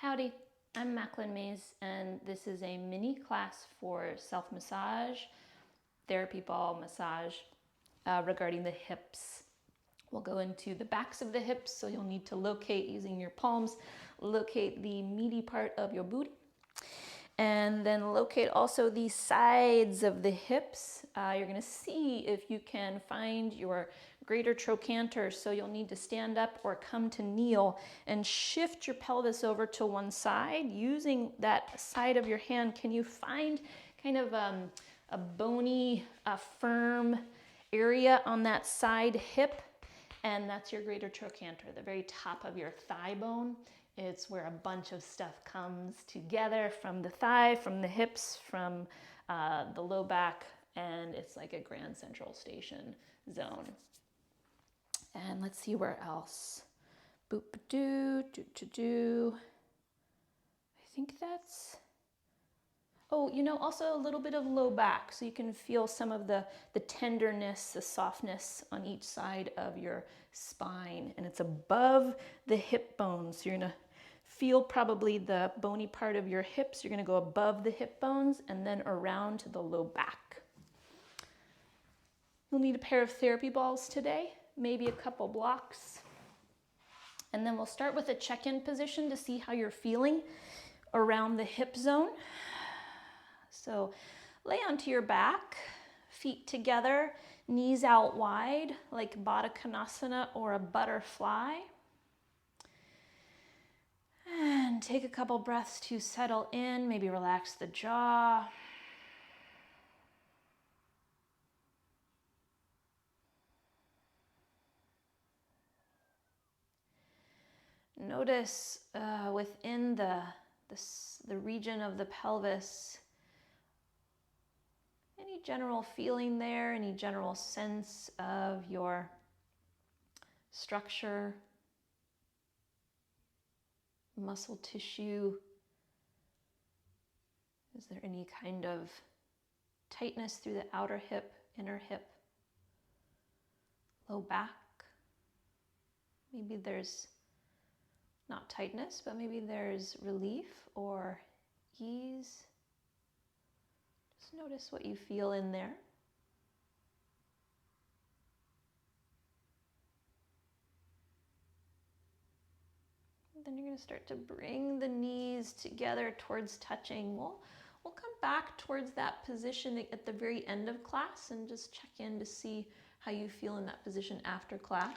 Howdy, I'm Macklen Mayse, and this is a mini class for self-massage, therapy ball massage regarding the hips. We'll go into the backs of the hips, so you'll need to locate using your palms, locate the meaty part of your booty, and then locate also the sides of the hips. You're going to see if you can find your greater trochanter, so you'll need to stand up or come to kneel and shift your pelvis over to one side. Using that side of your hand, can you find kind of a bony, firm area on that side hip? And that's your greater trochanter, the very top of your thigh bone. It's where a bunch of stuff comes together from the thigh, from the hips, from the low back, and it's like a grand central station zone. And let's see where else. Boop-a-doo, do-do-do. I think that's... Oh, you know, also a little bit of low back, so you can feel some of the tenderness, the softness on each side of your spine. And it's above the hip bones. So you're gonna feel probably the bony part of your hips. You're gonna go above the hip bones and then around to the low back. You'll need a pair of therapy balls today, maybe a couple blocks. And then we'll start with a check-in position to see how you're feeling around the hip zone. So lay onto your back, feet together, knees out wide like Baddha Konasana or a butterfly. And take a couple breaths to settle in, maybe relax the jaw. Notice within the region of the pelvis, any general feeling there, any general sense of your structure, muscle tissue. Is there any kind of tightness through the outer hip, inner hip, low back? Maybe there's not tightness, but maybe there's relief or ease. Just notice what you feel in there. Then you're going to start to bring the knees together towards touching. We'll come back towards that position at the very end of class and just check in to see how you feel in that position after class.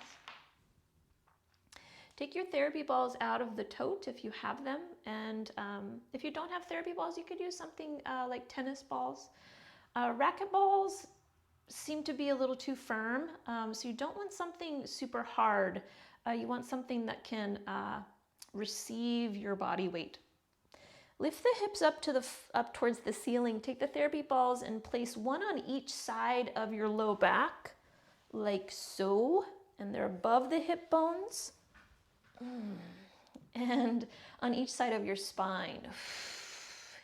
Take your therapy balls out of the tote if you have them, and if you don't have therapy balls, you could use something like tennis balls. Racket balls seem to be a little too firm, so you don't want something super hard. You want something that can receive your body weight. Lift the hips up towards the ceiling. Take the therapy balls and place one on each side of your low back, like so, and they're above the hip bones. And on each side of your spine.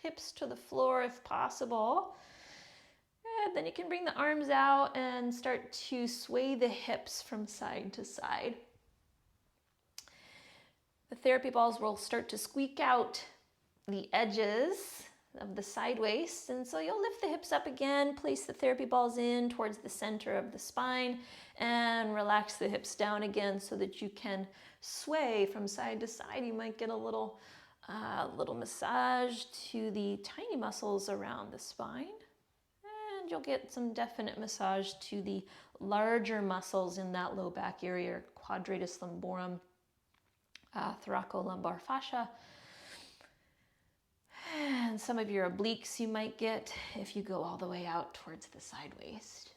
Hips to the floor if possible. And then you can bring the arms out and start to sway the hips from side to side. The therapy balls will start to squeak out the edges of the side waist, and so you'll lift the hips up again, place the therapy balls in towards the center of the spine, and relax the hips down again so that you can sway from side to side. You might get a little massage to the tiny muscles around the spine, and you'll get some definite massage to the larger muscles in that low back area, quadratus lumborum, thoracolumbar fascia, and some of your obliques you might get if you go all the way out towards the side waist.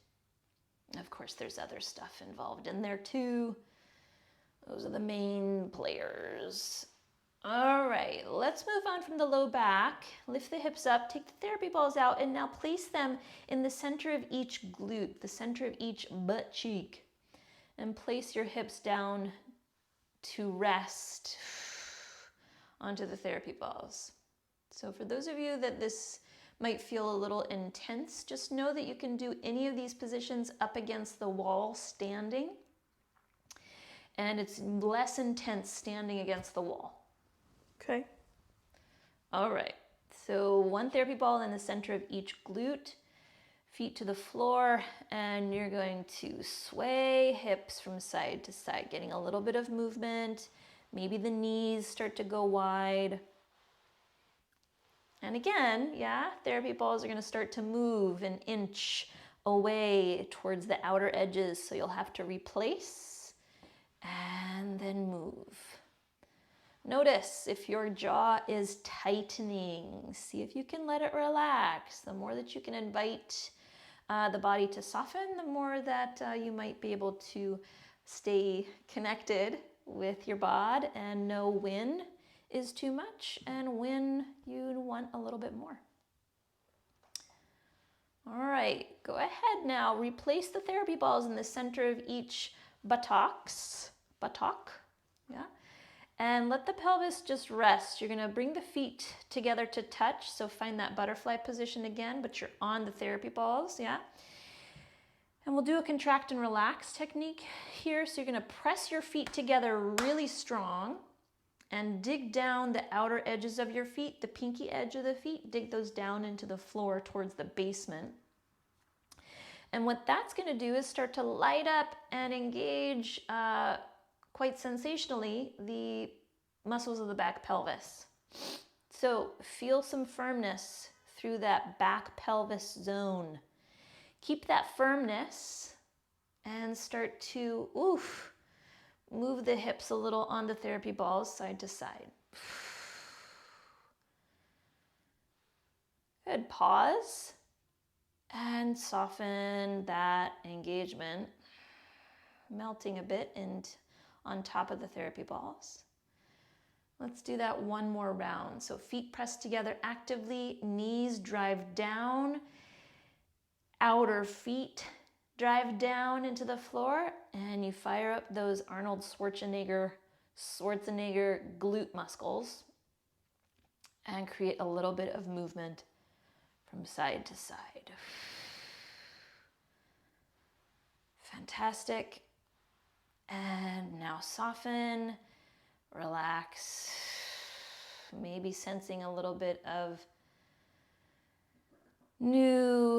Of course, there's other stuff involved in there too. Those are the main players. All right, let's move on from the low back. Lift the hips up, take the therapy balls out, and now place them in the center of each glute, the center of each butt cheek. And place your hips down to rest onto the therapy balls. So for those of you that this might feel a little intense, just know that you can do any of these positions up against the wall standing, and it's less intense standing against the wall. Okay? All right, so one therapy ball in the center of each glute, feet to the floor, and you're going to sway hips from side to side, getting a little bit of movement. Maybe the knees start to go wide. And again, yeah, therapy balls are going to start to move an inch away towards the outer edges, so you'll have to replace and then move. Notice if your jaw is tightening, see if you can let it relax. The more that you can invite the body to soften, the more that you might be able to stay connected with your bod and know when is too much and when you want a little bit more. All right, go ahead now. Replace the therapy balls in the center of each buttock, yeah, and let the pelvis just rest. You're gonna bring the feet together to touch, so find that butterfly position again, but you're on the therapy balls, yeah. And we'll do a contract and relax technique here. So you're gonna press your feet together really strong and dig down the outer edges of your feet, the pinky edge of the feet, dig those down into the floor towards the basement. And what that's gonna do is start to light up and engage quite sensationally the muscles of the back pelvis. So feel some firmness through that back pelvis zone. Keep that firmness and start to move the hips a little on the therapy balls side to side. Good, pause and soften that engagement, melting a bit and on top of the therapy balls. Let's do that one more round. So feet pressed together actively, knees drive down, outer feet drive down into the floor, and you fire up those Arnold Schwarzenegger glute muscles and create a little bit of movement from side to side. Fantastic. And now soften, relax, maybe sensing a little bit of newness,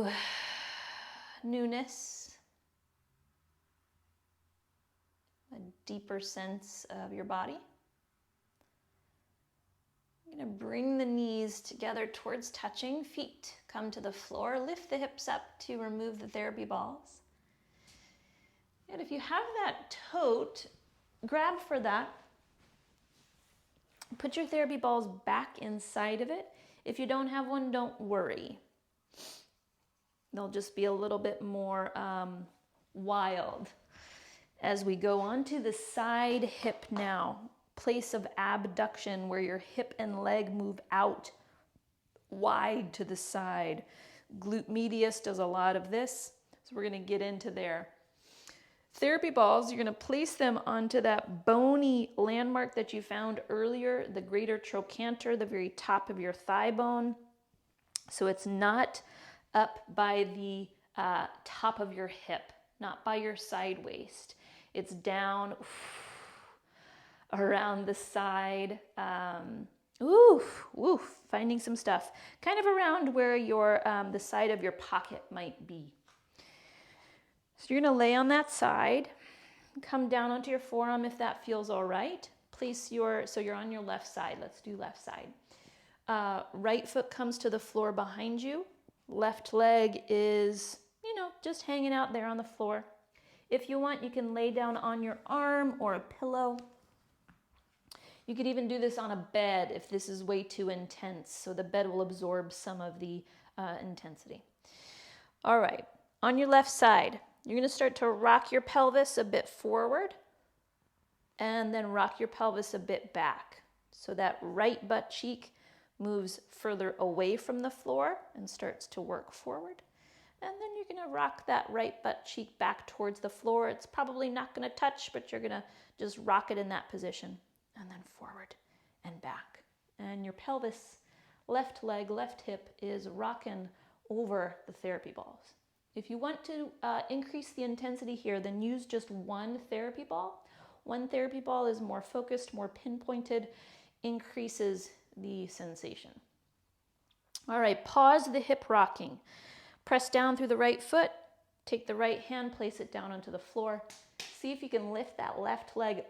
a deeper sense of your body. You're going to bring the knees together towards touching, feet come to the floor, lift the hips up to remove the therapy balls. And if you have that tote, grab for that. Put your therapy balls back inside of it. If you don't have one, don't worry. They'll just be a little bit more wild. As we go on to the side hip now, place of abduction where your hip and leg move out wide to the side. Glute medius does a lot of this, so we're going to get into there. Therapy balls, you're going to place them onto that bony landmark that you found earlier, the greater trochanter, the very top of your thigh bone. So it's not up by the top of your hip, not by your side waist. It's down around the side. Finding some stuff. Kind of around where your the side of your pocket might be. So you're going to lay on that side, come down onto your forearm if that feels all right. So you're on your left side. Let's do left side. Right foot comes to the floor behind you. Left leg is, just hanging out there on the floor. If you want, you can lay down on your arm or a pillow. You could even do this on a bed if this is way too intense, so the bed will absorb some of the intensity. All right, on your left side, you're going to start to rock your pelvis a bit forward and then rock your pelvis a bit back. So that right butt cheek moves further away from the floor and starts to work forward. And then you're going to rock that right butt cheek back towards the floor. It's probably not going to touch, but you're going to just rock it in that position. And then forward and back. And your pelvis, left leg, left hip is rocking over the therapy balls. If you want to increase the intensity here, then use just one therapy ball. One therapy ball is more focused, more pinpointed, increases the sensation. All right, pause the hip rocking. Press down through the right foot, take the right hand, place it down onto the floor. See if you can lift that left leg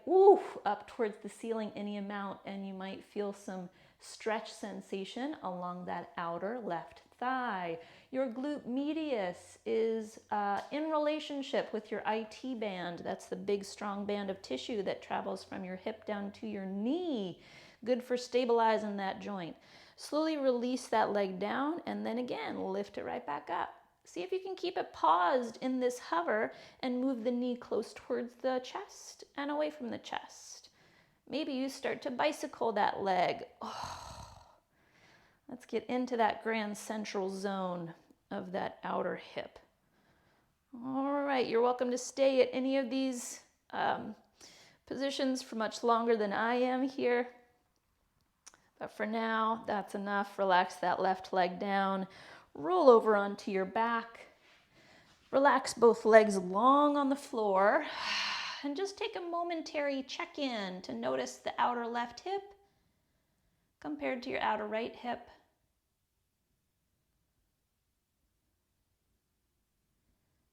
up towards the ceiling any amount, and you might feel some stretch sensation along that outer left thigh. Your glute medius is in relationship with your IT band. That's the big strong band of tissue that travels from your hip down to your knee. Good for stabilizing that joint. Slowly release that leg down, and then again, lift it right back up. See if you can keep it paused in this hover and move the knee close towards the chest and away from the chest. Maybe you start to bicycle that leg. Let's get into that grand central zone of that outer hip. All right, you're welcome to stay at any of these positions for much longer than I am here. But for now, that's enough. Relax that left leg down. Roll over onto your back. Relax both legs long on the floor. And just take a momentary check-in to notice the outer left hip compared to your outer right hip.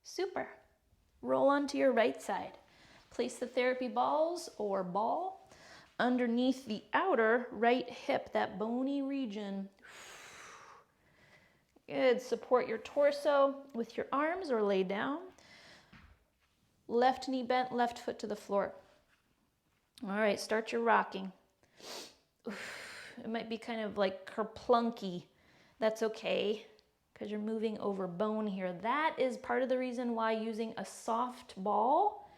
Super. Roll onto your right side. Place the therapy balls or ball underneath the outer right hip, that bony region. Good. Support your torso with your arms or lay down. Left knee bent, left foot to the floor. All right, start your rocking. It might be kind of like kerplunky. That's okay, because you're moving over bone here. That is part of the reason why using a soft ball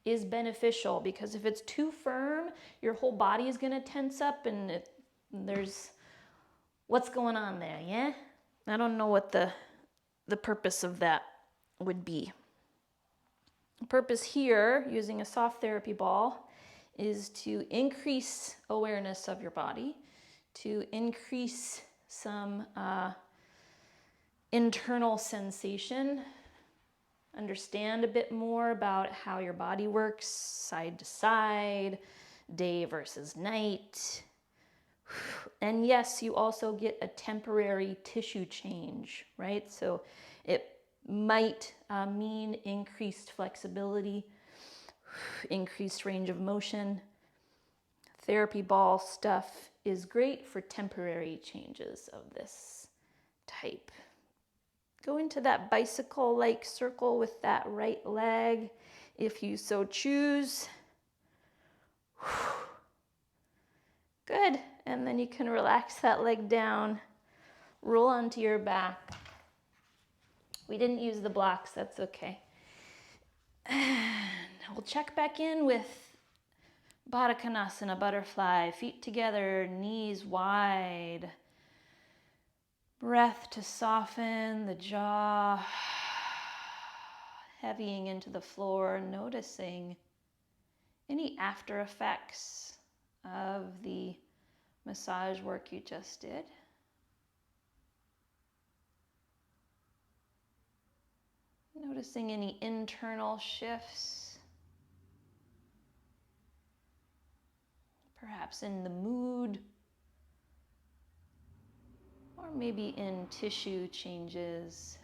is beneficial, because if it's too firm, your whole body is going to tense up, and there's what's going on there, yeah? I don't know what the purpose of that would be. The purpose here, using a soft therapy ball, is to increase awareness of your body, to increase some internal sensation, understand a bit more about how your body works side to side, day versus night. And yes, you also get a temporary tissue change, right? So it might mean increased flexibility, increased range of motion. Therapy ball stuff is great for temporary changes of this type. Go into that bicycle-like circle with that right leg, if you so choose. Good. And then you can relax that leg down, roll onto your back. We didn't use the blocks, that's okay. And we'll check back in with Baddha Konasana, butterfly, feet together, knees wide. Breath to soften the jaw, heavying into the floor, noticing any after effects of the massage work you just did. Noticing any internal shifts, perhaps in the mood, or maybe in tissue changes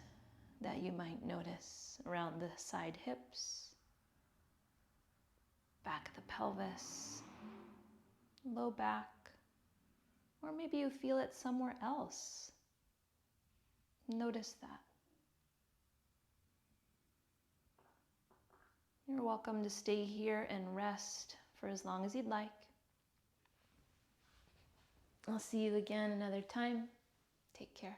that you might notice around the side hips, back of the pelvis, low back, or maybe you feel it somewhere else. Notice that. You're welcome to stay here and rest for as long as you'd like. I'll see you again another time. Take care.